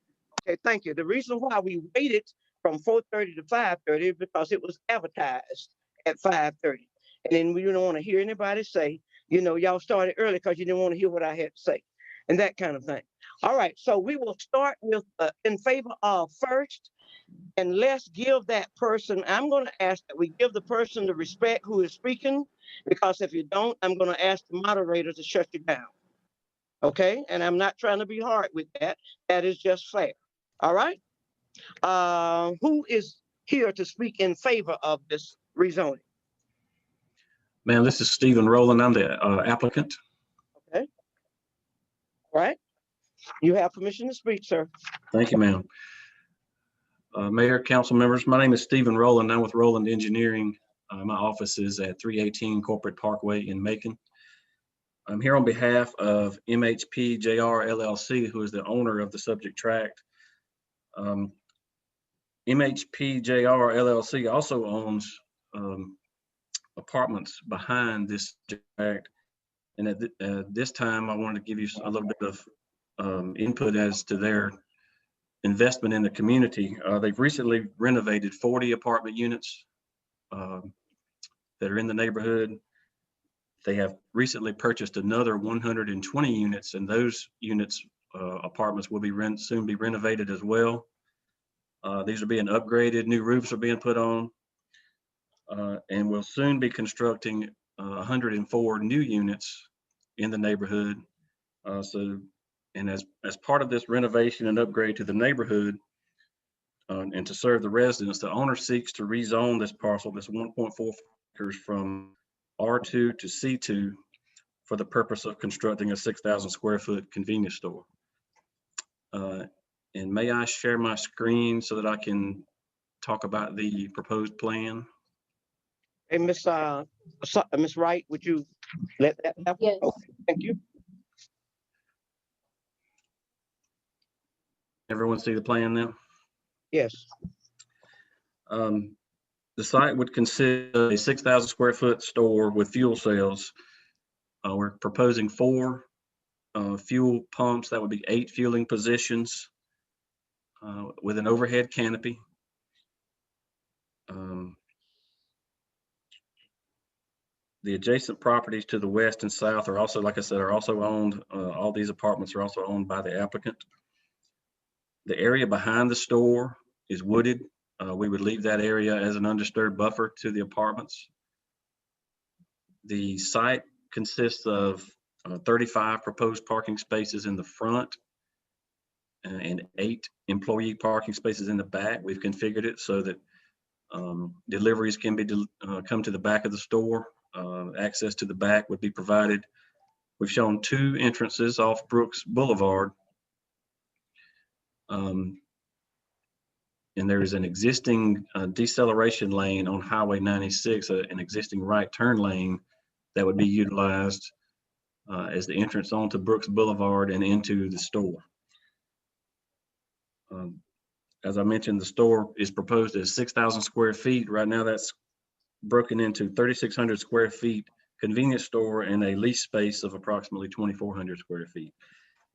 Okay, thank you. The reason why we waited from 4:30 to 5:30 is because it was advertised at 5:30. And then we didn't want to hear anybody say, you know, y'all started early because you didn't want to hear what I had to say and that kind of thing. All right, so we will start with in favor of first, and let's give that person, I'm going to ask that we give the person the respect who is speaking, because if you don't, I'm going to ask the moderator to shut you down. Okay, and I'm not trying to be hard with that. That is just fair. All right. Who is here to speak in favor of this rezoning? Ma'am, this is Stephen Rowland. I'm the applicant. Okay. All right. You have permission to speak, sir. Thank you, ma'am. Mayor, council members, my name is Stephen Rowland. I'm with Rowland Engineering. My office is at 318 Corporate Parkway in Macon. I'm here on behalf of MHP JR LLC, who is the owner of the subject tract. MHP JR LLC also owns apartments behind this tract. And at this time, I wanted to give you a little bit of input as to their investment in the community. They've recently renovated 40 apartment units that are in the neighborhood. They have recently purchased another 120 units, and those units, apartments, will be soon be renovated as well. These are being upgraded, new roofs are being put on, and we'll soon be constructing 104 new units in the neighborhood. And as part of this renovation and upgrade to the neighborhood, and to serve the residents, the owner seeks to rezone this parcel, this 1.4 acres, from R2 to C2 for the purpose of constructing a 6,000 square foot convenience store. And may I share my screen so that I can talk about the proposed plan? Hey, Miss Wright, would you let that happen? Yes. Okay, thank you. Everyone see the plan now? Yes. The site would consist of a 6,000 square foot store with fuel cells. We're proposing 4 fuel pumps. That would be 8 fueling positions with an overhead canopy. The adjacent properties to the west and south are also, like I said, are also owned. All these apartments are also owned by the applicant. The area behind the store is wooded. we would leave that area as an undisturbed buffer to the apartments. The site consists of 35 proposed parking spaces in the front and 8 employee parking spaces in the back. We've configured it so that deliveries can be come to the back of the store. Access to the back would be provided. We've shown 2 entrances off Brooks Boulevard. And there is an existing deceleration lane on Highway 96, an existing right turn lane that would be utilized as the entrance onto Brooks Boulevard and into the store. As I mentioned, the store is proposed as 6,000 square feet. Right now, that's broken into 3,600 square feet convenience store and a lease space of approximately 2,400 square feet.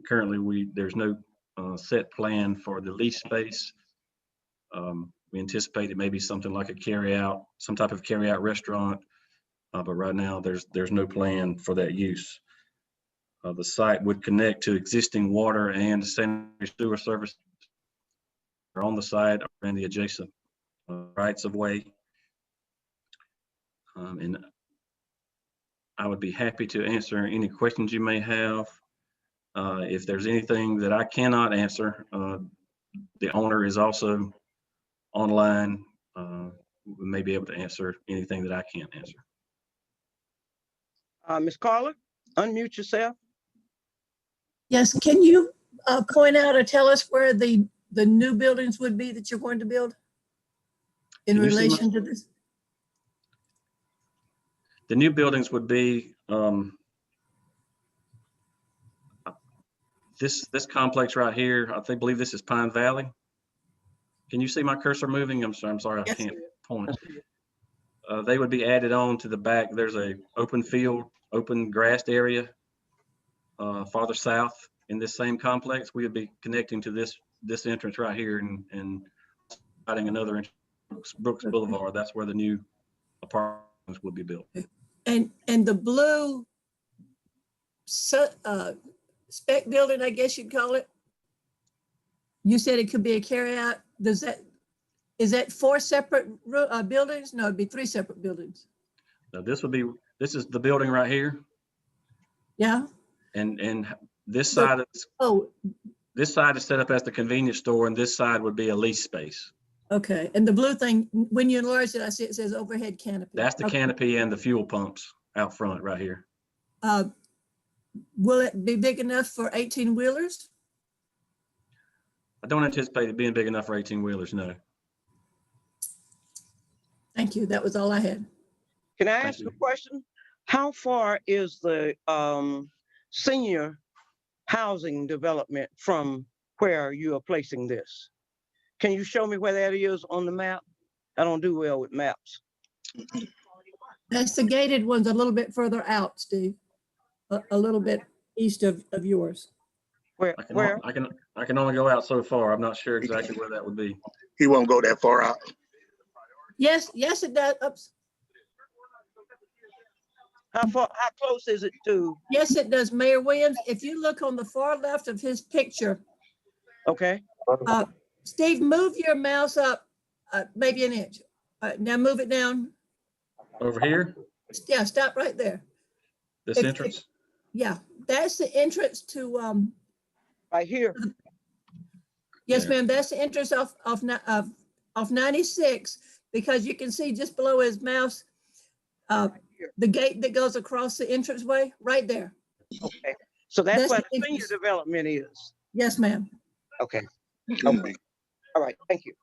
Currently, there's no set plan for the lease space. We anticipate it may be something like a carryout, some type of carryout restaurant, but right now there's no plan for that use. The site would connect to existing water and sanitary sewer service on the site and the adjacent rights of way. And I would be happy to answer any questions you may have. If there's anything that I cannot answer, the owner is also online. We may be able to answer anything that I can't answer. Ms. Carla, unmute yourself. Yes, can you point out or tell us where the new buildings would be that you're going to build in Can you see my- relation to this? The new buildings would be this complex right here. I believe this is Pine Valley. Can you see my cursor moving? I'm sorry, I Yes. can't point. They would be added on to the back. There's a open field, open grassed area farther south in this same complex. We would be connecting to this entrance right here and adding another entrance, Brooks Boulevard. That's where the new apartments will be built. And the blue spec building, I guess you'd call it. You said it could be a carryout. Is that 4 separate buildings? No, it'd be 3 separate buildings. Now this is the building right here. Yeah. And this So- side is Oh, this side is set up as the convenience store, and this side would be a lease space. okay. And the blue thing, when you enlarge it, I see it says overhead canopy. That's the Okay. canopy and the fuel pumps out front right here. Will it be big enough for 18 wheelers? I don't anticipate it being big enough for 18 wheelers, no. Thank you. That was all I had. Can I Thank ask you. a question? How far is the senior housing development from where you are placing this? Can you show me where that is on the map? I don't do well with maps. That's the gated ones a little bit further out, Steve. A little bit east of yours. Where? I can only go out so far. I'm not sure exactly where that would be. He won't go that far out. Yes, it does. Oops. How close is it to? Yes, it does. Mayor Williams, if you look on the far left of his picture, Okay. Steve, move your mouse up maybe an inch. Now move it down. Over here, Yeah, stop right there. this If- entrance. Yeah, that's the entrance to, Right here. yes, Yeah. ma'am, that's the entrance of 96, because you can see just below his mouse, the gate that goes across the entranceway, right there. Okay. So that's That's where the the senior entrance. development is. Yes, ma'am. Okay. Okay. All right. Thank you.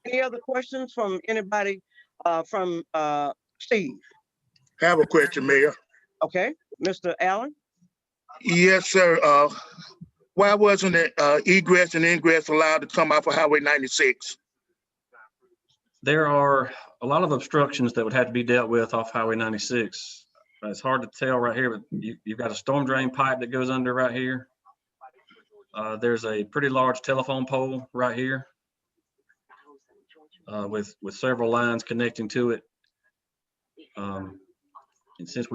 Any other questions from anybody from Steve? Have a question, Mayor. Okay, Mr. Allen? Yes, sir. Why wasn't it egress and ingress allowed to come off of Highway 96? There are a lot of obstructions that would have to be dealt with off Highway 96. It's hard to tell right here, but you've got a storm drain pipe that goes under right here. There's a pretty large telephone pole right here with several lines connecting to it. And since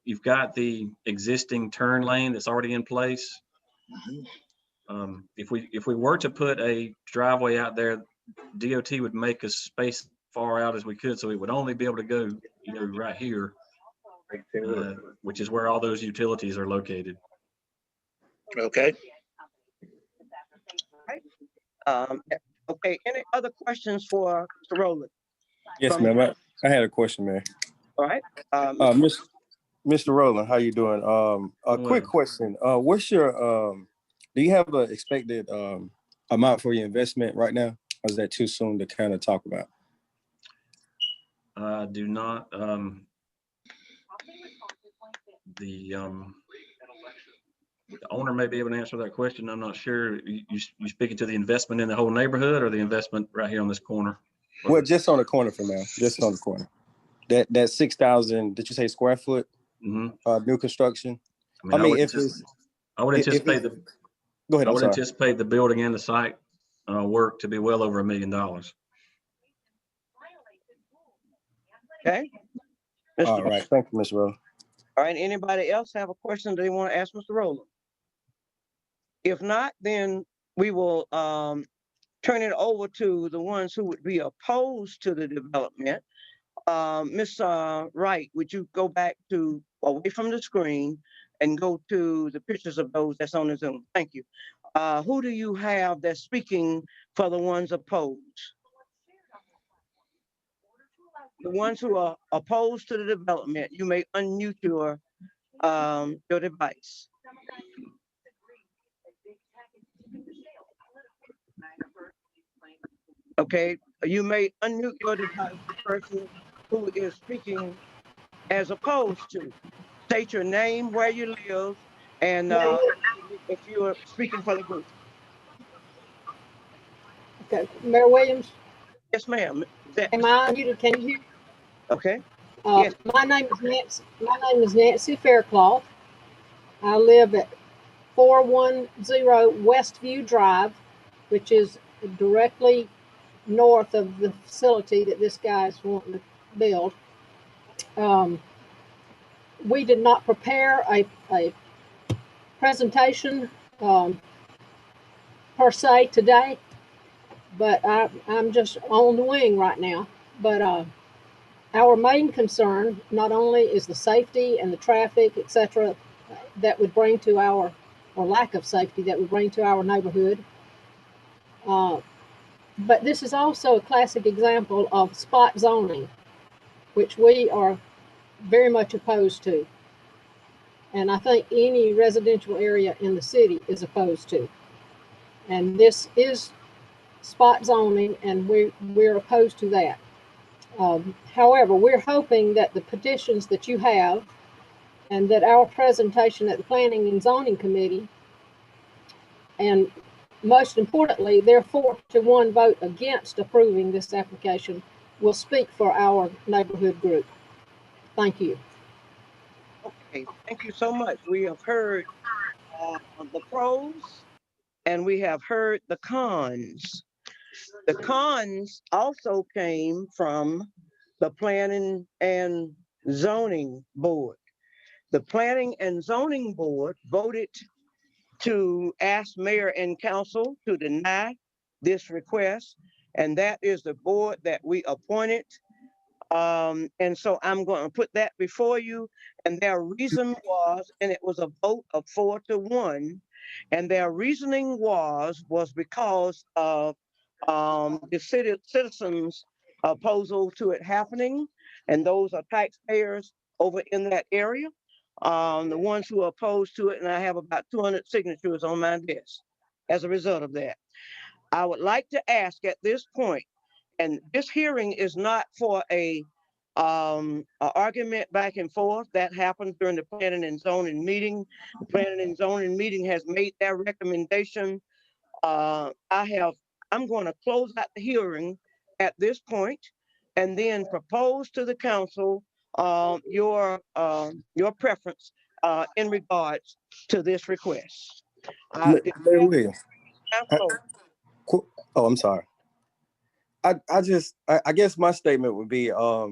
you've got the existing turn lane that's already in place, if we were to put a driveway out there DOT would make us space far out as we could, so we would only be able to go, right here, which is where all those utilities are located. Okay. Okay, any other questions for Mr. Rowland? Yes, From- ma'am. I had a question, man. All right. Mr. Rowland, how you doing? A quick question. What's your do you have an expected amount for your investment right now? Or is that too soon to kind of talk about? I do not. The owner may be able to answer that question. I'm not sure. You speaking to the investment in the whole neighborhood or the investment right here on this corner? Well, just on the corner for now. Just on the corner. That 6,000. Did you say square foot? Mm-hmm. New construction. I would anticipate Go ahead. I would anticipate the building and the site work to be well over $1 million. Okay. All right. Thank you, Mr. Rowland. All right. Anybody else have a question they want to ask Mr. Rowland? If not, then we will turn it over to the ones who would be opposed to the development. Ms. Wright, would you go back to away from the screen and go to the pictures of those that's on the Zoom? Thank you. Who do you have that's speaking for the ones opposed? The ones who are opposed to the development, you may unmute your device. Okay, you may unmute your device, the person who is speaking as opposed to. State your name, where you live, and if you are speaking for the group. Okay, Mayor Williams, Yes, ma'am. am I unmuted? Can you hear? Okay. Yes. My name is Nancy Faircloth. I live at 410 Westview Drive, which is directly north of the facility that this guy is wanting to build. We did not prepare a presentation per se today, but I'm just on the wing right now. But our main concern not only is the safety and the traffic, etc., that would bring to our, or lack of safety that would bring to our neighborhood, but this is also a classic example of spot zoning, which we are very much opposed to. And I think any residential area in the city is opposed to. And this is spot zoning, and we're opposed to that. However, we're hoping that the petitions that you have and that our presentation at the Planning and Zoning Committee, and most importantly, their 4-1 vote against approving this application, will speak for our neighborhood group. Thank you. Okay, thank you so much. We have heard the pros and we have heard the cons. The cons also came from the Planning and Zoning Board. The Planning and Zoning Board voted to ask mayor and council to deny this request, and that is the board that we appointed. And so I'm going to put that before you, and their reason was, and it was a vote of 4-1, and their reasoning was because of the citizens' opposal to it happening, and those are taxpayers over in that area. The ones who are opposed to it, and I have about 200 signatures on my desk as a result of that. I would like to ask at this point, and this hearing is not for a argument back and forth that happened during the Planning and Zoning meeting. The Planning and Zoning meeting has made their recommendation. I'm going to close out the hearing at this point and then propose to the council your preference in regards to this request. Mayor Williams. Oh, I'm sorry. I guess my statement would be, I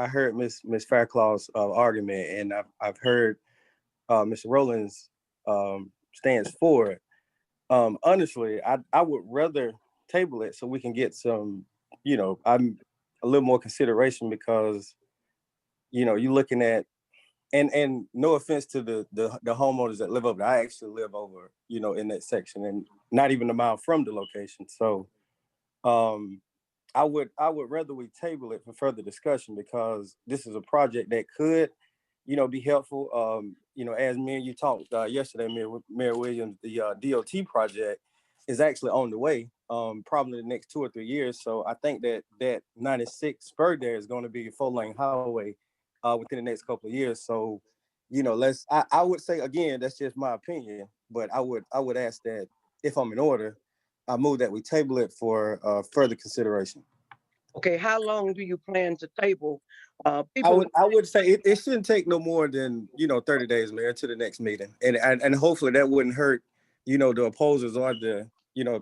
heard Ms. Faircloth's argument, and I've heard Mr. Rowland's stance for it. Honestly, I would rather table it so we can get some, I'm a little more consideration because, you're looking at, and no offense to the homeowners that live over there. I actually live over, in that section and not even a mile from the location. So I would rather we table it for further discussion because this is a project that could, be helpful. As me and you talked yesterday, Mayor Williams, the DOT project is actually on the way, probably the next 2 or 3 years. So I think that 96 spur there is going to be a 4-lane highway within the next couple of years. So, I would say, again, that's just my opinion, but I would ask that if I'm in order, I move that we table it for further consideration. Okay, how long do you plan to table? I would say it shouldn't take no more than 30 days, Mayor, to the next meeting, and hopefully that wouldn't hurt the opposers or the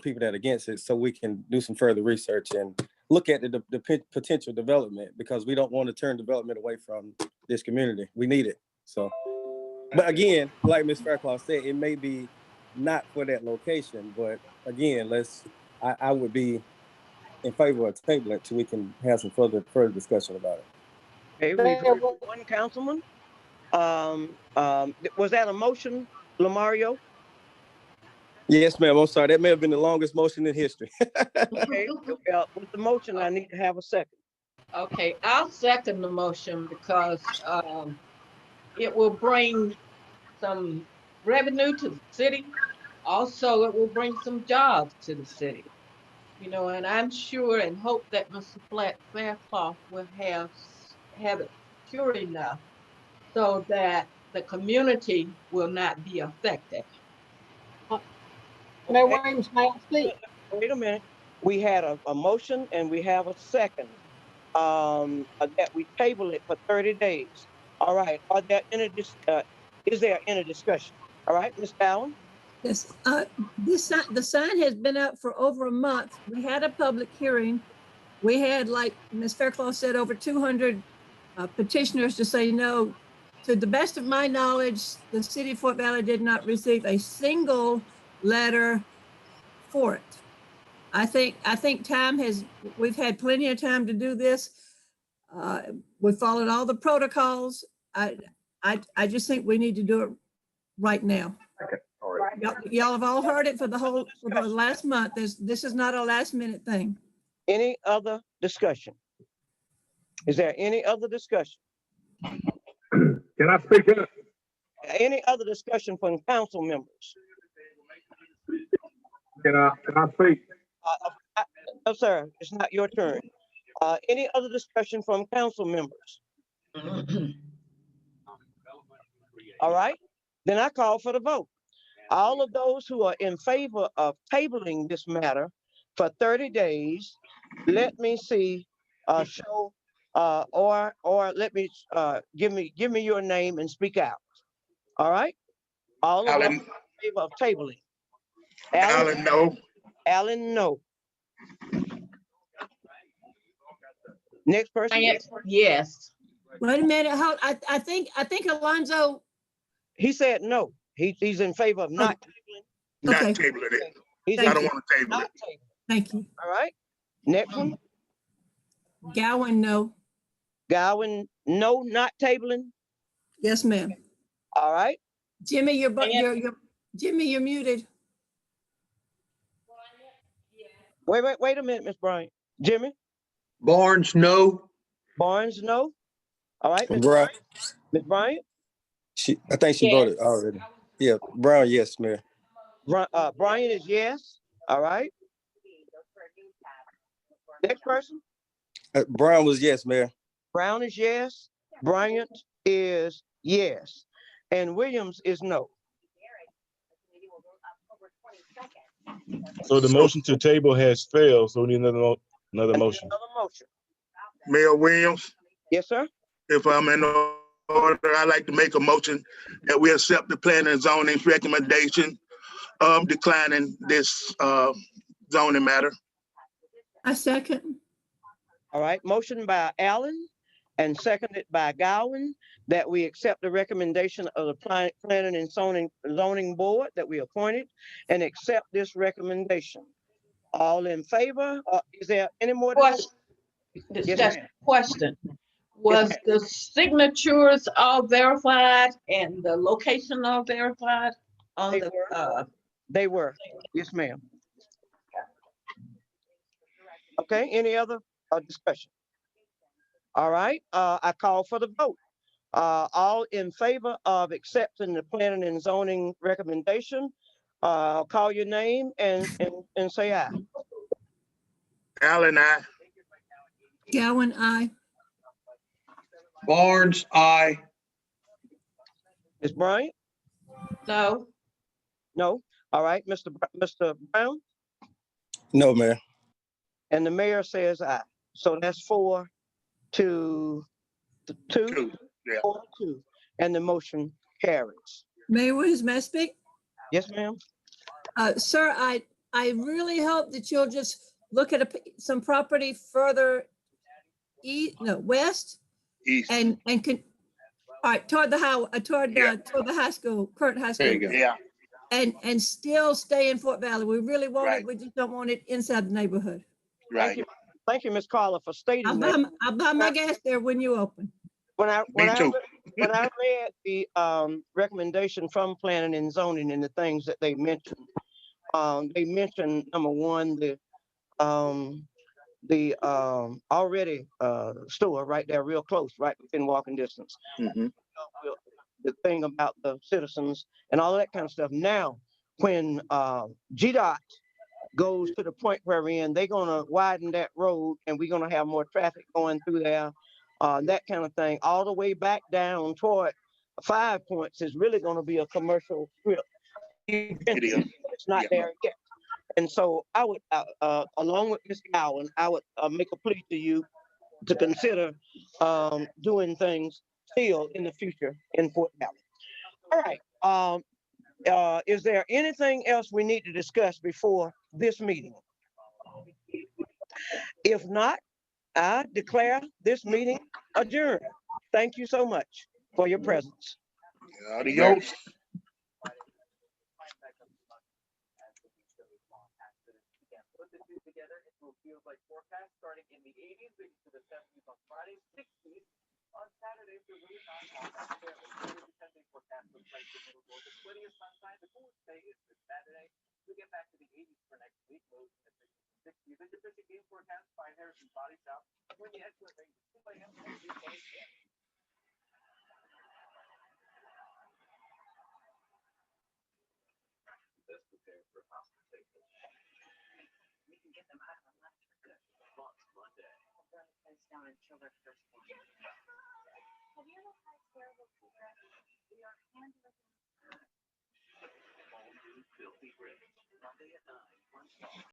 people that are against it, so we can do some further research and look at the potential development because we don't want to turn development away from this community. We need it. So, but again, like Ms. Fairclough said, it may be not for that location, but again, I would be in favor of table it so we can have some further discussion about it. Okay, we've heard from one councilman. Was that a motion, Lamario? Yes, ma'am. I'm sorry. That may have been the longest motion in history. Okay, with the motion, I need to have a second. Okay, I'll second the motion because it will bring some revenue to the city. Also, it will bring some jobs to the city. And I'm sure and hope that Mr. Fairclough will have it secure enough so that the community will not be affected. Mayor Williams, may I speak? Wait a minute. We had a motion and we have a second that we table it for 30 days. All right. Is there any discussion? All right, Ms. Allen? Yes, the sign has been up for over a month. We had a public hearing. We had, like Ms. Fairclough said, over 200 petitioners to say no. To the best of my knowledge, the city of Fort Valley did not receive a single letter for it. I think we've had plenty of time to do this. We followed all the protocols. I just think we need to do it right now. Okay, all right. Y'all have all heard it for the last month. This is not a last minute thing. Any other discussion? Is there any other discussion? Can I speak up? Any other discussion from council members? Can I speak? No, sir, it's not your turn. Any other discussion from council members? All right, then I call for the vote. All of those who are in favor of tabling this matter for 30 days, let me see, show, or let me, give me your name and speak out. All right? All of them in favor of tabling. Alan, no. Alan, no. Next person? Yes. Wait a minute, I think Alonzo. He said no. He's in favor of not tabling. Not Okay. tabling it. He's I in don't favor want to table not it. tabling. Thank you. All right. Next one. Gowan, no. Gowan, no, not tabling. Yes, ma'am. All right. Jimmy, Jimmy, you're muted. Wait a minute, Miss Bryant. Jimmy? Barnes, no. Barnes, no. All right, Miss Brown, Bryant. Miss Bryant? I think she voted already. Yeah, Brown, yes, Mayor. Bryant is yes. All right. Next person? Brown was yes, Mayor. Brown is yes. Bryant is yes. And Williams is no. So the motion to table has failed, so we need another motion. Another motion. Mayor Williams, Yes, sir. if I'm in order, I'd like to make a motion that we accept the planning and zoning's recommendation of declining this zoning matter. I second. All right. Motion by Allen and seconded by Gowan that we accept the recommendation of the planning and zoning board that we appointed and accept this recommendation. All in favor? Is there any more? discussion? Question, Yes, just ma'am. question. Was ma'am. the signatures all verified and the location all verified on They the, were. They were. Yes, ma'am. Okay, any other discussion? All right, I call for the vote. All in favor of accepting the planning and zoning recommendation, call your name and say aye. Allen, I. Gowan, aye. Barnes, aye. Ms. Bryant? no, No. All right, Mr. Brown? No, Mayor. And the mayor says aye. So that's 4-2, Two. Yeah. 4-2, and the motion carries. Mayor Williams, may I speak? Yes, ma'am. Sir, I really hope that you'll just look at some property further west East. and can, all right, toward the high school, Curtin High School. There you go. Yeah, And still stay in Fort Valley. We really want Right. it. We just don't want it inside the neighborhood. right. Thank you, Ms. Carla, for stating that. I'll buy my gas there when you open. When I too. when I read the recommendation from planning and zoning and the things that they mentioned number one, the already store right there, real close, right within walking distance. Mhm. The thing about the citizens and all of that kind of stuff. Now, when GDOT goes to the point where we're in, they're gonna widen that road and we're gonna have more traffic going through there, that kind of thing, all the way back down toward 5 Points is really gonna be a commercial strip. It is. It's not Yeah. there yet. And so I would, along with Ms. Gowan, I would make a plea to you to consider doing things still in the future in Fort Valley. All right. Is there anything else we need to discuss before this meeting? If not, I declare this meeting adjourned. Thank you so much for your presence. Adios.